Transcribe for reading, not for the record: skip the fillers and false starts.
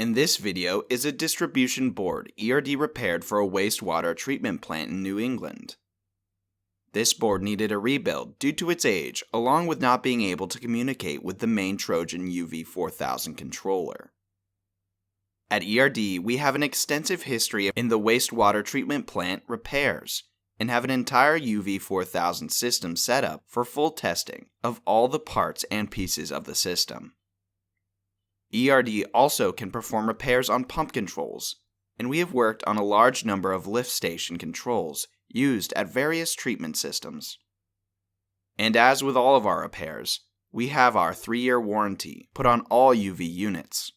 In this video is a distribution board ERD repaired for a wastewater treatment plant in New England. This board needed a rebuild due to its age, along with not being able to communicate with the main Trojan UV4000 controller. At ERD, we have an extensive history in the wastewater treatment plant repairs, and have an entire UV4000 system set up for full testing of all the parts and pieces of the system. ERD also can perform repairs on pump controls, and we have worked on a large number of lift station controls used at various treatment systems. And as with all of our repairs, we have our 3-year warranty put on all UV units.